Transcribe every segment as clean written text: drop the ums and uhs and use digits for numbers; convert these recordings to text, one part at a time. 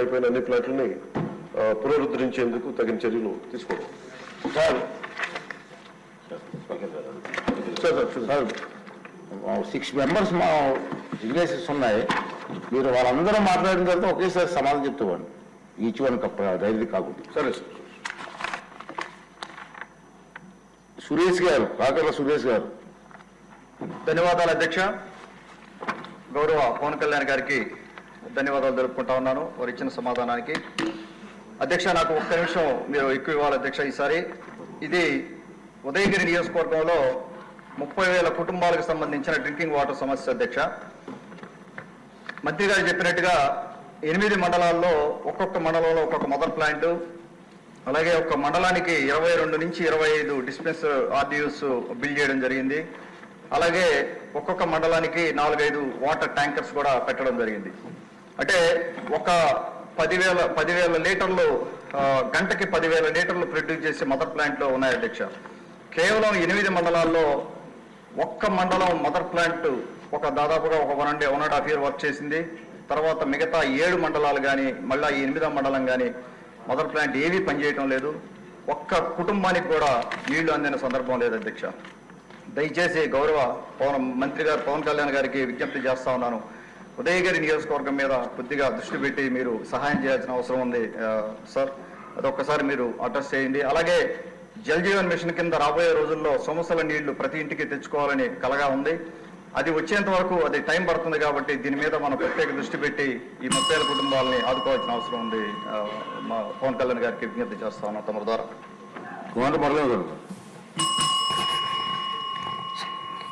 అయిపోయిన అన్ని ప్లాంట్లని పునరుద్ధరించేందుకు తగిన చర్యలు తీసుకోవడం. సార్ 6 మెంబర్స్ మా సిగ్నేచర్స్ ఉన్నాయి. మీరు వాళ్ళందరూ మాట్లాడిన తర్వాత ఒకేసారి సమాధానం చెప్తామండి, ఈచ్ వన్ డైరీ కాకుండా. సరే సార్. సురేష్ గారు, కాకర్ల సురేష్ గారు. ధన్యవాదాలు అధ్యక్ష. గౌరవ పవన్ కళ్యాణ్ గారికి ధన్యవాదాలు తెలుపుకుంటా ఉన్నాను వారు ఇచ్చిన సమాధానానికి. అధ్యక్ష, నాకు ఒక్క నిమిషం మీరు ఎక్కువ ఇవ్వాలి అధ్యక్ష. ఈసారి ఇది ఉదయగిరి నియోజకవర్గంలో 30,000 కుటుంబాలకు సంబంధించిన డ్రింకింగ్ వాటర్ సమస్య అధ్యక్ష. మంత్రి గారు చెప్పినట్టుగా 8 మండలాల్లో ఒక్కొక్క మండలంలో ఒక్కొక్క మదర్ ప్లాంట్, అలాగే ఒక మండలానికి 22 నుంచి 25 డిస్పెన్సర్ ఆర్డీయూస్ బిల్ చేయడం జరిగింది. అలాగే ఒక్కొక్క మండలానికి 4-5 వాటర్ ట్యాంకర్స్ కూడా పెట్టడం జరిగింది. అంటే ఒక 10,000 లీటర్లు గంటకి 10,000 లీటర్లు ప్రొడ్యూస్ చేసే మదర్ ప్లాంట్లో ఉన్నాయి అధ్యక్ష. కేవలం 8 మండలాల్లో ఒక్క మండలం మదర్ ప్లాంట్ దాదాపుగా 1.5 year వర్క్ చేసింది. తర్వాత మిగతా 7 మండలాలు కానీ మళ్ళీ ఈ 8వ మండలం కానీ మదర్ ప్లాంట్ ఏవీ పనిచేయటం లేదు. ఒక్క కుటుంబానికి కూడా నీళ్లు అందిన సందర్భం లేదు అధ్యక్ష. దయచేసి గౌరవ మంత్రి గారు పవన్ కళ్యాణ్ గారికి విజ్ఞప్తి చేస్తా ఉన్నాను, ఉదయగిరి నియోజకవర్గం మీద కొద్దిగా దృష్టి పెట్టి మీరు సహాయం చేయాల్సిన అవసరం ఉంది సార్. అదొక్కసారి మీరు అడ్రస్ చేయండి. అలాగే జల్ జీవన్ మిషన్ కింద రాబోయే రోజుల్లో సమస్యల నీళ్లు ప్రతి ఇంటికి తెచ్చుకోవాలని కలగా ఉంది. అది వచ్చేంత వరకు అది టైం పడుతుంది కాబట్టి దీని మీద మనం ప్రత్యేక దృష్టి పెట్టి ఈ 30,000 కుటుంబాలని ఆదుకోవాల్సిన అవసరం ఉంది. మా పవన్ కళ్యాణ్ గారికి విజ్ఞప్తి చేస్తా ఉన్నాం తమ ద్వారా.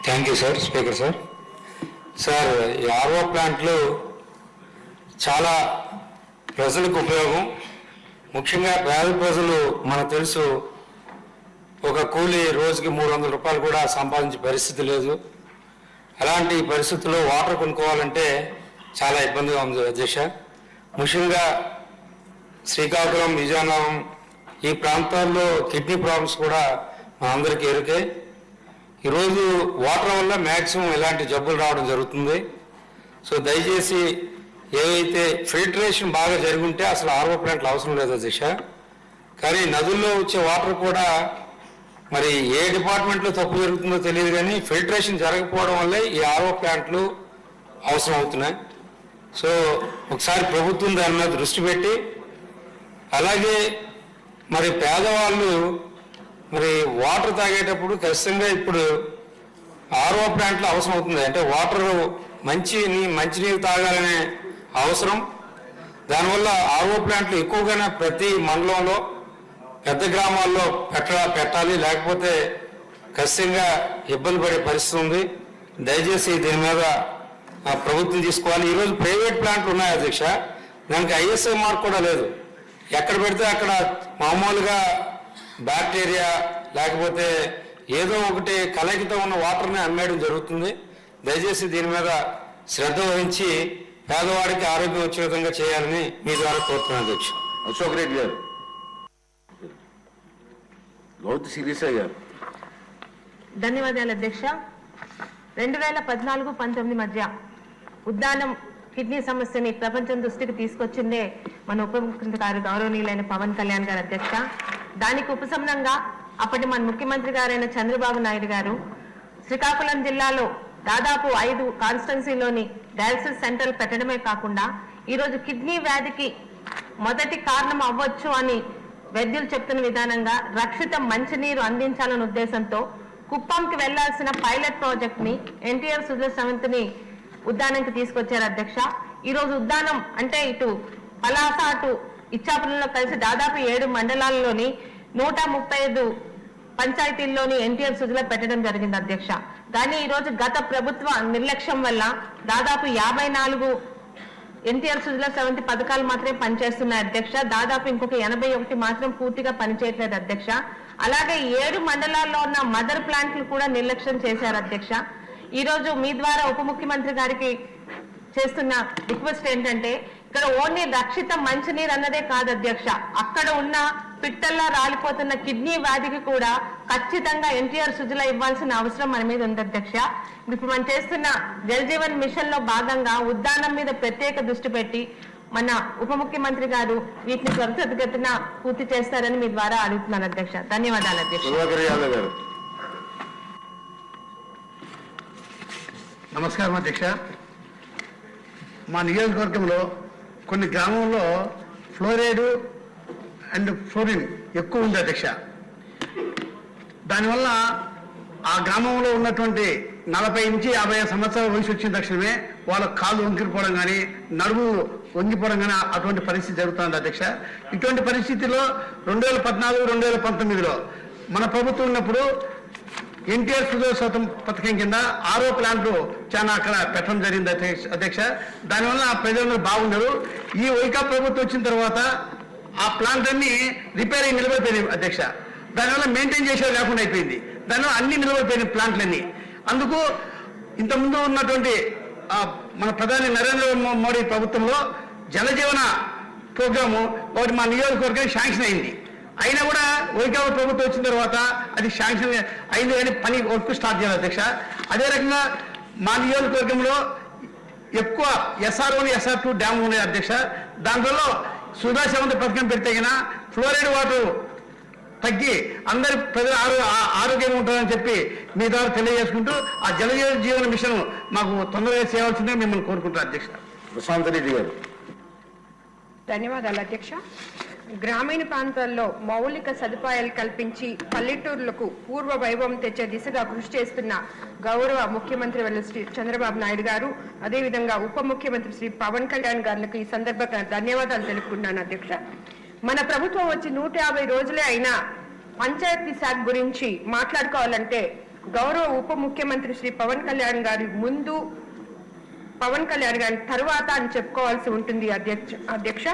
Thank you sir. Speaker sir. Sir, ఈ ఆర్ఓ ప్లాంట్లు చాలా ప్రజలకు ఉపయోగం. ముఖ్యంగా పేద ప్రజలు మనకు తెలుసు ఒక కూలి రోజుకి 300 రూపాయలు కూడా సంపాదించే పరిస్థితి లేదు. అలాంటి పరిస్థితుల్లో వాటర్ కొనుక్కోవాలంటే చాలా ఇబ్బందిగా ఉంది అధ్యక్ష. ముఖ్యంగా శ్రీకాకుళం, విజయనగరం ఈ ప్రాంతాల్లో కిడ్నీ ప్రాబ్లమ్స్ కూడా మనందరికీ ఎరుకే. ఈరోజు వాటర్ వల్ల మ్యాక్సిమం ఇలాంటి జబ్బులు రావడం జరుగుతుంది. సో దయచేసి ఏవైతే ఫిల్టరేషన్ బాగా జరుగుంటే అసలు ఆర్ఓ ప్లాంట్లు అవసరం లేదు అధ్యక్ష. కానీ నదుల్లో వచ్చే వాటర్ కూడా మరి ఏ డిపార్ట్మెంట్లో తప్పు జరుగుతుందో తెలియదు, కానీ ఫిల్టరేషన్ జరగకపోవడం వల్లే ఈ ఆర్ఓ ప్లాంట్లు అవసరం అవుతున్నాయి. సో ఒకసారి ప్రభుత్వం దాని మీద దృష్టి పెట్టి, అలాగే మరి పేదవాళ్ళు మరి వాటర్ తాగేటప్పుడు ఖచ్చితంగా ఇప్పుడు ఆర్ఓ ప్లాంట్లు అవసరం అవుతుంది. అంటే వాటర్ మంచినీరు తాగాలనే అవసరం. దానివల్ల ఆర్ఓ ప్లాంట్లు ఎక్కువగానే ప్రతి మండలంలో పెద్ద గ్రామాల్లో పెట్టాలి, లేకపోతే ఖచ్చితంగా ఇబ్బంది పడే పరిస్థితి ఉంది. దయచేసి దీని మీద ప్రభుత్వం తీసుకోవాలి. ఈరోజు ప్రైవేట్ ప్లాంట్లు ఉన్నాయి అధ్యక్ష, దానికి ఐఎస్ఐ మార్క్ కూడా లేదు. ఎక్కడ పెడితే అక్కడ మామూలుగా బ్యాక్టీరియా లేకపోతే ఏదో ఒకటి కలయికతో ఉన్న వాటర్ని అమ్మేయడం జరుగుతుంది. దయచేసి దీని మీద శ్రద్ధ వహించి పేదవాడికి ఆరోగ్యం వచ్చే విధంగా చేయాలని మీ ద్వారా కోరుతున్నాను అధ్యక్ష. అశోక్ రెడ్డి గారు. గౌతు సిరీసా గారు. ధన్యవాదాలు అధ్యక్ష. 2014-19 మధ్య ఉద్దానం కిడ్నీ సమస్యని ప్రపంచం దృష్టికి తీసుకొచ్చిందే మన ఉప ముఖ్యమంత్రి గారు గౌరవనీయులైన పవన్ కళ్యాణ్ గారు అధ్యక్ష. దానికి ఉపశమనంగా అప్పటి మన ముఖ్యమంత్రి గారైన చంద్రబాబు నాయుడు గారు శ్రీకాకుళం జిల్లాలో దాదాపు 5 కాన్స్టిట్యున్సీలోని డయాలసిస్ సెంటర్లు పెట్టడమే కాకుండా ఈరోజు కిడ్నీ వ్యాధికి మొదటి కారణం అవ్వచ్చు అని వైద్యులు చెప్తున్న విధానంగా రక్షిత మంచినీరు అందించాలనే ఉద్దేశంతో కుప్పంకి వెళ్లాల్సిన పైలట్ ప్రాజెక్ట్ ని ఎన్టీఆర్ సుజల సమితిని ఉద్దానంకి తీసుకొచ్చారు అధ్యక్ష. ఈరోజు ఉద్దానం అంటే ఇటు పలాస అటు ఇచ్చాపురంలో కలిసి దాదాపు 7 మండలాల్లోని 135 పంచాయతీల్లోని ఎన్టీఆర్ సుజల పెట్టడం జరిగింది అధ్యక్ష. కానీ ఈరోజు గత ప్రభుత్వ నిర్లక్ష్యం వల్ల దాదాపు 54 ఎన్టీఆర్ సుజల సమితి పథకాలు మాత్రమే పనిచేస్తున్నాయి అధ్యక్ష. దాదాపు ఇంకొక 81 మాత్రం పూర్తిగా పనిచేయట్లేదు అధ్యక్ష. అలాగే 7 మండలాల్లో ఉన్న మదర్ ప్లాంట్లు కూడా నిర్లక్ష్యం చేశారు అధ్యక్ష. ఈరోజు మీ ద్వారా ఉప ముఖ్యమంత్రి గారికి చేస్తున్న రిక్వెస్ట్ ఏంటంటే ఇక్కడ ఓన్లీ రక్షిత మంచినీరు అన్నదే కాదు అధ్యక్ష, అక్కడ ఉన్న పిట్టల్లా రాలిపోతున్న కిడ్నీ వ్యాధికి కూడా ఖచ్చితంగా ఎన్టీఆర్ సుజల ఇవ్వాల్సిన అవసరం మన మీద ఉంది అధ్యక్ష. ఇప్పుడు మనం చేస్తున్న జల్ జీవన్ మిషన్ లో భాగంగా ఉద్దానం మీద ప్రత్యేక దృష్టి పెట్టి మన ఉప ముఖ్యమంత్రి గారు వీటిని త్వరితగతిన పూర్తి చేస్తారని మీ ద్వారా అడుగుతున్నాను అధ్యక్ష. ధన్యవాదాలు అధ్యక్ష. సుధాకర్ యాదవ్ గారు. నమస్కారం అధ్యక్ష. మా నియోజకవర్గంలో కొన్ని గ్రామంలో ఫ్లోరైడ్ అండ్ ఫ్లోరిన్ ఎక్కువ ఉంది అధ్యక్ష. దానివల్ల ఆ గ్రామంలో ఉన్నటువంటి 40 నుంచి 50 సంవత్సరాల వయసు వచ్చిన తక్షణమే వాళ్ళ కాళ్ళు వంగిపోవడం కానీ నడుము వంగిపోవడం కానీ అటువంటి పరిస్థితి జరుగుతుంది అధ్యక్ష. ఇటువంటి పరిస్థితిలో 2014, 2019లో మన ప్రభుత్వం ఉన్నప్పుడు ఎన్టీఆర్ సుదర్శతం పథకం కింద ఆరో ప్లాంట్లు చాలా అక్కడ పెట్టడం జరిగింది అధ్యక్ష. దానివల్ల ఆ ప్రజలందరూ బాగున్నారు. ఈ వైకా ప్రభుత్వం వచ్చిన తర్వాత ఆ ప్లాంట్ అన్ని రిపేర్ అయ్యి నిలబడిపోయినాయి అధ్యక్ష. దానివల్ల మెయింటైన్ చేసేది లేకుండా అయిపోయింది. దానివల్ల అన్ని నిలబడిపోయినాయి ప్లాంట్లన్నీ. అందుకు ఇంతకుముందు ఉన్నటువంటి మన ప్రధాని నరేంద్ర మోడీ ప్రభుత్వంలో జలజీవన ప్రోగ్రాము ఒకటి మా నియోజకవర్గానికి శాంక్షన్ అయింది. అయినా కూడా వైకాపా ప్రభుత్వం వచ్చిన తర్వాత అది శాంక్షన్ అయింది కానీ పని వర్క్ స్టార్ట్ చేయాలి అధ్యక్ష. అదే రకంగా మా నియోజకవర్గంలో ఎక్కువ SR1, SR2 డ్యామ్ ఉన్నాయి అధ్యక్ష. దాంట్లో సుధా శవంత పథకం పెడితే కన్నా ఫ్లోరైడ్ వాటర్ తగ్గి అందరి ప్రజలు ఆరోగ్యంగా ఉంటారని చెప్పి మీ ద్వారా తెలియజేసుకుంటూ ఆ జల జీవన మిషన్ మాకు తొందరగా చేయాల్సిందే మిమ్మల్ని కోరుకుంటారు అధ్యక్ష. ప్రశాంత్ రెడ్డి గారు. ధన్యవాదాలు అధ్యక్ష. గ్రామీణ ప్రాంతాల్లో మౌలిక సదుపాయాలు కల్పించి పల్లెటూర్లకు పూర్వ వైభవం తెచ్చే దిశగా కృషి చేస్తున్న గౌరవ ముఖ్యమంత్రి శ్రీ చంద్రబాబు నాయుడు గారు, అదేవిధంగా ఉప ముఖ్యమంత్రి శ్రీ పవన్ కళ్యాణ్ గారికి ఈ సందర్భంగా ధన్యవాదాలు తెలుపుకుంటున్నాను అధ్యక్ష. మన ప్రభుత్వం వచ్చి 150 రోజులే అయినా పంచాయతీ శాఖ గురించి మాట్లాడుకోవాలంటే గౌరవ ఉప ముఖ్యమంత్రి శ్రీ పవన్ కళ్యాణ్ గారి ముందు, పవన్ కళ్యాణ్ గారి తర్వాత అని చెప్పుకోవాల్సి ఉంటుంది అధ్యక్ష.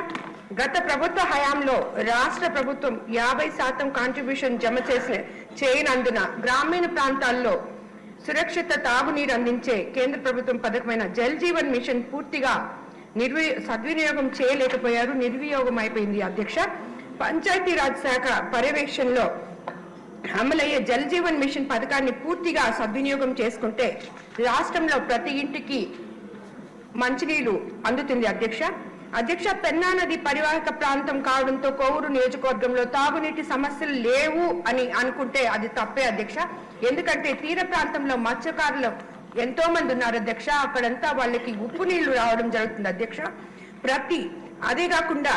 గత ప్రభుత్వ హయాంలో రాష్ట్ర ప్రభుత్వం 50% కాంట్రిబ్యూషన్ జమ చేయనందున గ్రామీణ ప్రాంతాల్లో సురక్షిత తాగునీరు అందించే కేంద్ర ప్రభుత్వం పథకమైన జల్ జీవన్ మిషన్ పూర్తిగా సద్వినియోగం చేయలేకపోయారు, నిర్వినియోగం అయిపోయింది అధ్యక్ష. పంచాయతీరాజ్ శాఖ పర్యవేక్షణలో అమలయ్యే జల్ జీవన్ మిషన్ పథకాన్ని పూర్తిగా సద్వినియోగం చేసుకుంటే రాష్ట్రంలో ప్రతి ఇంటికి మంచినీళ్లు అందుతుంది అధ్యక్ష. పెన్నా నది పరివాహక ప్రాంతం కావడంతో కోవూరు నియోజకవర్గంలో తాగునీటి సమస్యలు లేవు అని అనుకుంటే అది తప్పే అధ్యక్ష. ఎందుకంటే తీర ప్రాంతంలో మత్స్యకారులు ఎంతో మంది ఉన్నారు అధ్యక్ష. అక్కడంతా వాళ్ళకి ఉప్పు నీళ్లు రావడం జరుగుతుంది అధ్యక్ష. అదే కాకుండా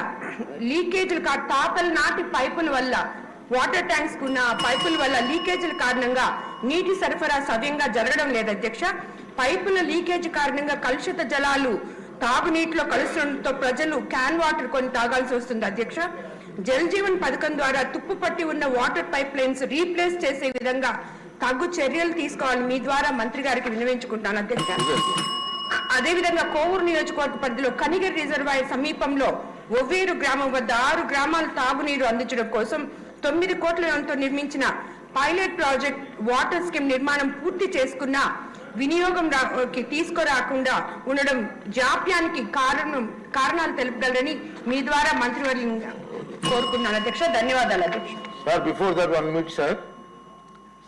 లీకేజీలు తాతల నాటి పైపుల వల్ల, వాటర్ ట్యాంక్స్ ఉన్న పైపుల వల్ల లీకేజీల కారణంగా నీటి సరఫరా సవ్యంగా జరగడం లేదు అధ్యక్ష. పైపుల లీకేజీ కారణంగా కలుషిత జలాలు తాగునీటిలో కలుస్తుండటంతో ప్రజలు క్యాన్ వాటర్ కొని తాగాల్సి వస్తుంది అధ్యక్ష. జల్ జీవన్ పథకం ద్వారా తుప్పు పట్టి ఉన్న వాటర్ పైప్ లైన్స్ రీప్లేస్ చేసే విధంగా తగు చర్యలు తీసుకోవాలని మీ ద్వారా మంత్రి గారికి విన్నవించుకుంటాను అధ్యక్ష. అదేవిధంగా కోవూరు నియోజకవర్గ పరిధిలో కనిగిరి రిజర్వాయర్ సమీపంలో ఒవ్వేరు గ్రామం వద్ద 6 గ్రామాలు తాగునీరు అందించడం కోసం 9 కోట్ల వ్యయంతో నిర్మించిన పైలట్ ప్రాజెక్ట్ వాటర్ స్కీమ్ నిర్మాణం పూర్తి చేసుకున్న వినియోగం తీసుకురాకుండా ఉండడం జాప్యానికి కారణాలు తెలుపగలరని మీ ద్వారా మంత్రివర్గం కోరుకున్నాను అధ్యక్ష. ధన్యవాదాలు అధ్యక్ష. Sir, before that 1 minute sir.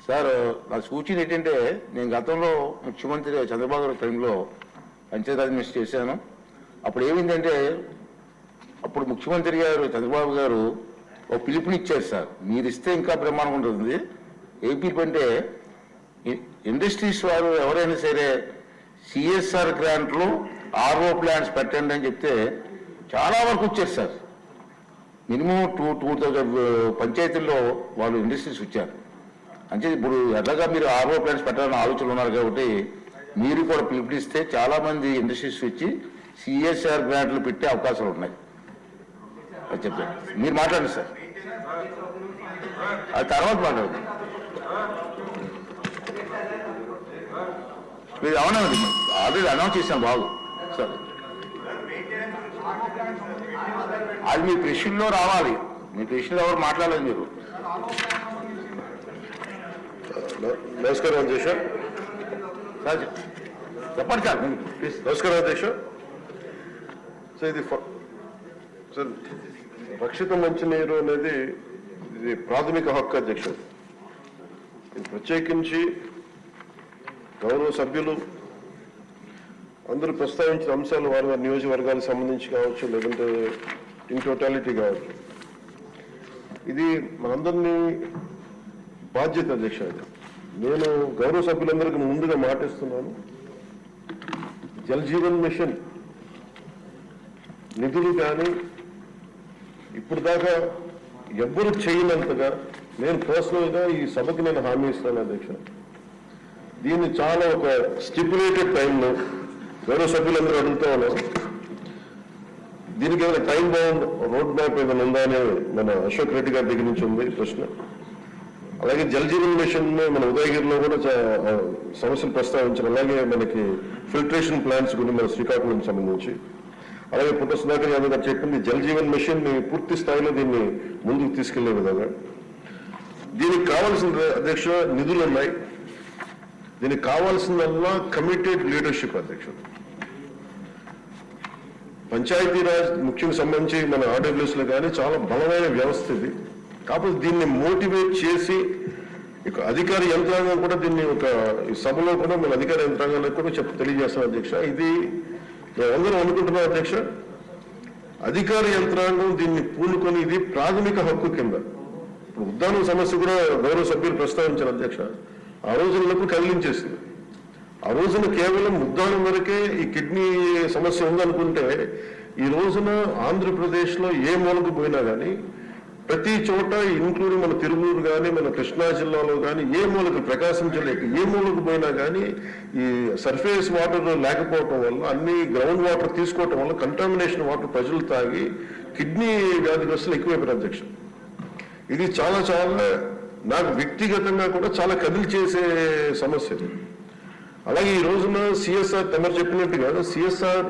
Sir, నా సూచన ఏంటంటే నేను గతంలో ముఖ్యమంత్రి చంద్రబాబు గారి టైంలో పంచాయతీరాజ్ మినిస్టర్ చేశాను. అప్పుడు ఏమైందంటే అప్పుడు ముఖ్యమంత్రి గారు చంద్రబాబు గారు ఒక పిలుపునిచ్చారు సార్, మీరు ఇస్తే ఇంకా బ్రహ్మాండంగా ఉంటుంది. ఏ పిలుపు అంటే ఇండస్ట్రీస్ వారు ఎవరైనా సరే CSR గ్రాంట్లు RO ప్లాంట్స్ పెట్టండి అని చెప్తే చాలా వరకు వచ్చారు సార్. మినిమం 2,000 పంచాయతీల్లో వాళ్ళు ఇండస్ట్రీస్ వచ్చారు. అంటే ఇప్పుడు ఎలాగా మీరు RO ప్లాంట్స్ పెట్టాలని ఆలోచనలు ఉన్నారు కాబట్టి మీరు కూడా పిలుపునిస్తే చాలా మంది ఇండస్ట్రీస్ వచ్చి CSR గ్రాంట్లు పెట్టే అవకాశాలు ఉన్నాయి అని చెప్పారు. మీరు మాట్లాడండి సార్, అది తర్వాత మాట్లాడండి. మీరు అవునండి, ఆల్రెడీ అనౌన్స్ చేశాను బాగు సార్. అది మీ కృషిలో రావాలి, మీ కృషిలో ఎవరు మాట్లాడలేదు మీరు. నమస్కారం అధ్యక్ష. సార్ చెప్పండి సార్. నమస్కారం అధ్యక్ష. సార్, ఇది సార్ రక్షిత మంచినీరు అనేది ఇది ప్రాథమిక హక్కు అధ్యక్ష. ఇది ప్రత్యేకించి గౌరవ సభ్యులు అందరూ ప్రస్తావించిన అంశాలు వారి వారి నియోజకవర్గాలకు సంబంధించి కావచ్చు, లేదంటే ఇన్ టోటాలిటీ కావచ్చు, ఇది మనందరినీ బాధ్యత అధ్యక్ష. నేను గౌరవ సభ్యులందరికీ ముందుగా మాటిస్తున్నాను, జల్ జీవన్ మిషన్ నిధులు కానీ ఇప్పుడు దాకా ఎవ్వరు చేయనంతగా నేను పర్సనల్గా ఈ సభకి నేను హామీ ఇస్తాను అధ్యక్ష. దీన్ని చాలా ఒక స్టిపులేటెడ్ టైంలో గౌరవ సభ్యులందరూ అడుగుతా ఉన్నారు, దీనికి ఏమైనా టైం బౌండ్ రోడ్ మ్యాప్ ఏమైనా ఉందా అని మన అశోక్ రెడ్డి గారి దగ్గర నుంచి ఉంది ప్రశ్న. అలాగే జల్ జీవన్ మిషన్ మన ఉదయగిరిలో కూడా సమస్యలు ప్రస్తావించారు. అలాగే మనకి ఫిల్టరేషన్ ప్లాంట్స్ గురించి మన శ్రీకాకుళం సంబంధించి, అలాగే పుట్ట సుధాకర్ యాదవ్ గారు చెప్పింది జల్ జీవన్ మిషన్ ని పూర్తి స్థాయిలో దీన్ని ముందుకు తీసుకెళ్లే విధంగా దీనికి కావాల్సిన అధ్యక్ష నిధులు ఉన్నాయి. దీనికి కావాల్సిందల్లా కమిటెడ్ లీడర్షిప్ అధ్యక్ష. పంచాయతీరాజ్ ముఖ్యంగా సంబంధించి మన ఆర్డబ్ల్యూఎస్ లో కానీ చాలా బలమైన వ్యవస్థ ఇది. కాకపోతే దీన్ని మోటివేట్ చేసి ఇక అధికార యంత్రాంగం కూడా దీన్ని ఒక సభలో కూడా మన అధికార యంత్రాంగానికి కూడా తెలియజేస్తాం అధ్యక్ష. ఇది అందరూ అనుకుంటున్నాం అధ్యక్ష, అధికార యంత్రాంగం దీన్ని పూనుకొని ఇది ప్రాథమిక హక్కు కింద. ఇప్పుడు ఉద్దానం సమస్య కూడా గౌరవ సభ్యులు ప్రస్తావించారు అధ్యక్ష. ఆ రోజులకు కదిలించేసింది. ఆ రోజున కేవలం ఉద్దానం వరకే ఈ కిడ్నీ సమస్య ఉందనుకుంటే ఈ రోజున ఆంధ్రప్రదేశ్లో ఏ మూలకు పోయినా కానీ ప్రతి చోట ఇంక్లూడింగ్ మన తిరువూరు కానీ మన కృష్ణా జిల్లాలో కానీ ఏ మూలకు, ప్రకాశం జిల్లాకి ఏ మూలకు పోయినా కానీ ఈ సర్ఫేస్ వాటర్ లేకపోవటం వల్ల, అన్ని గ్రౌండ్ వాటర్ తీసుకోవటం వల్ల కంటామినేషన్ వాటర్ ప్రజలు తాగి కిడ్నీ వ్యాధిగ్రస్తులు ఎక్కువైపోయారు అధ్యక్ష. ఇది చాలా చాలా నాకు వ్యక్తిగతంగా కూడా చాలా కదిలి చేసే సమస్య. అలాగే ఈ రోజున సిఎస్ఆర్ తమరు చెప్పినట్టుగా సిఎస్ఆర్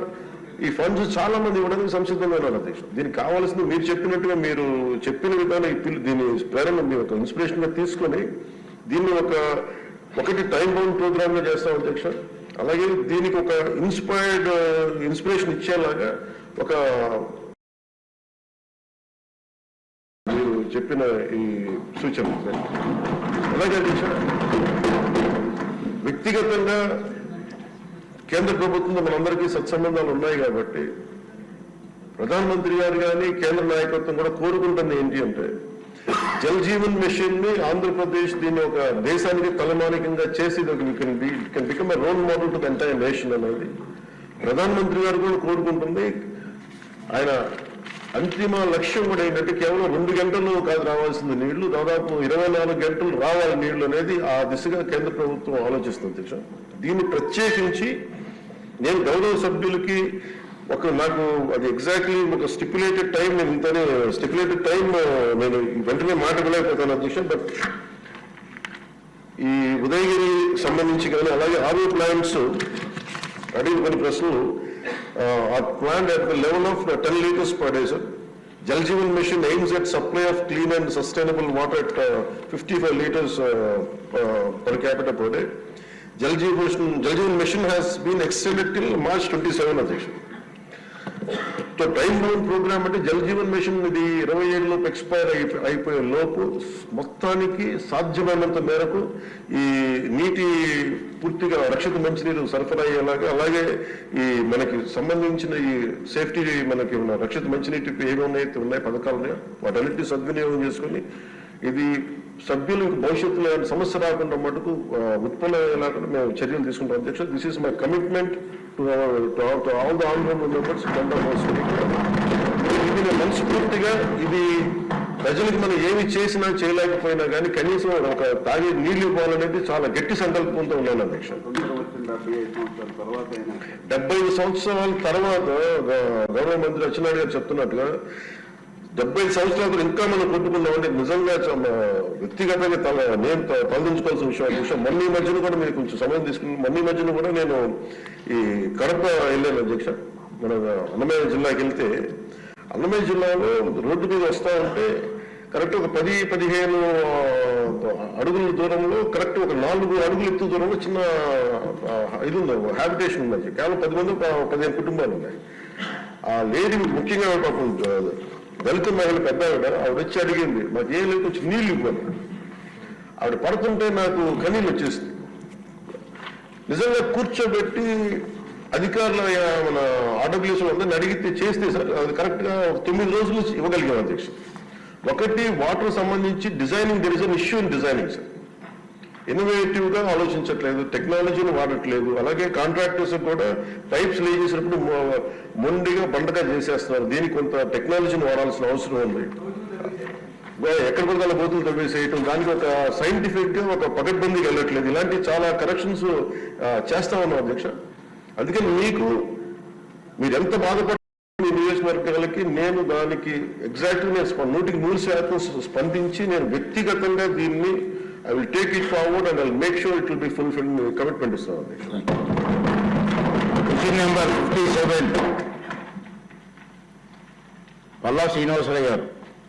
ఈ ఫండ్స్ చాలా మంది ఇవ్వడానికి సంసిద్ధంగా ఉన్నారు అధ్యక్ష. దీనికి కావాల్సింది మీరు చెప్పినట్టుగా, మీరు చెప్పిన విధానం దీన్ని ప్రేరణ మీ ఒక ఇన్స్పిరేషన్ గా తీసుకొని దీన్ని ఒకటి టైం బౌండ్ ప్రోగ్రామ్ గా చేస్తాం అధ్యక్ష. అలాగే దీనికి ఒక ఇన్స్పిరేషన్ ఇచ్చేలాగా ఒక మీరు చెప్పిన ఈ సూచన. అలాగే అధ్యక్ష వ్యక్తిగతంగా కేంద్ర ప్రభుత్వంతో మనందరికీ సత్సంబంధాలు ఉన్నాయి కాబట్టి ప్రధానమంత్రి గారు కానీ కేంద్ర నాయకత్వం కూడా కోరుకుంటుంది ఏంటి అంటే జల్ జీవన్ మిషన్ ని ఆంధ్రప్రదేశ్ దీన్ని ఒక దేశానికి తలమానికంగా చేసి can become a role model to the entire nation అనేది ప్రధానమంత్రి గారు కూడా కోరుకుంటుంది. ఆయన అంతిమ లక్ష్యం కూడా ఏంటంటే కేవలం 2 గంటలు కాదు రావాల్సింది నీళ్లు, దాదాపు 24 గంటలు రావాలి నీళ్లు అనేది ఆ దిశగా కేంద్ర ప్రభుత్వం ఆలోచిస్తుంది అధ్యక్ష. దీన్ని ప్రత్యేకించి నేను గౌరవ సభ్యులకి నాకు అది ఎగ్జాక్ట్లీ ఒక స్టిపులేటెడ్ టైం, నేను ఇంతనే స్టిపులేటెడ్ టైం నేను వెంటనే మాట్లాడలేకపోతాను అధ్యక్ష. బట్ ఈ ఉదయగిరి సంబంధించి కానీ అలాగే ఆర్ఓ ప్లాంట్స్ అడిగిన కొన్ని ప్రశ్నలు are planned at the level of 10 liters per day, sir. Jal Jeevan Mission aims at supply of clean and sustainable water at 55 liters per capita per day. Jal Jeevan Mission has been extended till March 27, Adhiksha. So time bound program అంటే Jal Jeevan machine ఇది 27 లోపు expire అయిపోయే లోపు మొత్తానికి సాధ్యమైనంత మేరకు ఈ నీటి పూర్తిగా రక్షిత మంచినీరు సరఫరా అయ్యేలాగా, అలాగే ఈ మనకి సంబంధించిన ఈ సేఫ్టీ మనకి ఉన్న రక్షిత మంచినీటి ఏమైతే ఉన్నాయి పథకాలు ఉన్నాయో వాటన్నిటిని సద్వినియోగం చేసుకొని ఇది సభ్యులకు భవిష్యత్తులో సమస్య రాకుండా మటుకు ఉత్పన్నమయ్యేలాగా మేము చర్యలు తీసుకుంటాం అధ్యక్ష. This is my commitment to all the honourable members. ఇది మనస్ఫూర్తిగా ఇది ప్రజలకు మనం ఏమి చేసినా చేయలేకపోయినా కానీ కనీసం ఒక తాగే నీళ్లు ఇవ్వాలనేది చాలా గట్టి సంకల్పంతో ఉన్నాను అధ్యక్ష. 75 సంవత్సరాల తర్వాత గౌరవ మంత్రి అచ్చెన్నాయుడు గారు చెప్తున్నట్టుగా 75 సంవత్సరాలు ఇంకా మనం కొట్టుకున్నామంటే నిజంగా వ్యక్తిగతంగా నేను తలదించుకోవాల్సిన విషయం. మొన్న ఈ మధ్యన కూడా మీరు కొంచెం సమయం తీసుకుని మొన్న ఈ మధ్యన కూడా నేను ఈ కడప వెళ్ళాను అధ్యక్ష. మన అన్నమయ్య జిల్లాకి వెళ్తే అన్నమయ్య జిల్లాలో రోడ్డు మీద వస్తా ఉంటే కరెక్ట్ ఒక 10-15 అడుగుల దూరంలో కరెక్ట్ ఒక 4 అడుగుల ఎత్తు దూరంలో చిన్న ఇది ఉంది, హ్యాబిటేషన్ ఉంది. కేవలం 10 మంది 15 కుటుంబాలు ఉన్నాయి. ఆ లేడీ ముఖ్యంగా పాపం దళిత మహిళ పెద్ద ఆవిడ వచ్చి అడిగింది, మాకు ఏం లేదు కొంచెం నీళ్ళు ఇవ్వాలి. ఆవిడ పడుతుంటే నాకు కన్నీళ్ళు వచ్చేసింది. నిజంగా కూర్చోబెట్టి అధికారుల మన ఆర్డబ్ల్యూఎస్ అందరిని అడిగితే చేస్తే సార్ అది కరెక్ట్గా 9 రోజులు ఇవ్వగలిగాం అధ్యక్ష. ఒకటి వాటర్ సంబంధించి designing there is an issue in designing sir. Innovative గా ఆలోచించట్లేదు, టెక్నాలజీని వాడట్లేదు. అలాగే కాంట్రాక్టర్స్ కూడా పైప్స్ లే చేసినప్పుడు మొండిగా బండగా చేసేస్తున్నారు. దీనికి కొంత టెక్నాలజీని వాడాల్సిన అవసరం ఉంది. ఎక్కడ పడితే అలా బోతులు తవ్వేసేయటం, దానికి ఒక సైంటిఫిక్ గా ఒక పకడ్బందీకి వెళ్ళట్లేదు. ఇలాంటి చాలా కరెక్షన్స్ చేస్తా ఉన్నాం అధ్యక్ష. అందుకని మీరు ఎంత బాధపడ మీ నియోజకవర్గాలకి నేను దానికి ఎగ్జాక్ట్లీ నేను 100% స్పందించి నేను వ్యక్తిగతంగా దీన్ని I will take it forward and I will make sure it will be fulfil commitment ఇస్తాను అధ్యక్ష. క్వశ్చన్ నెంబర్ 57 పల్లా శ్రీనివాసరావు గారు.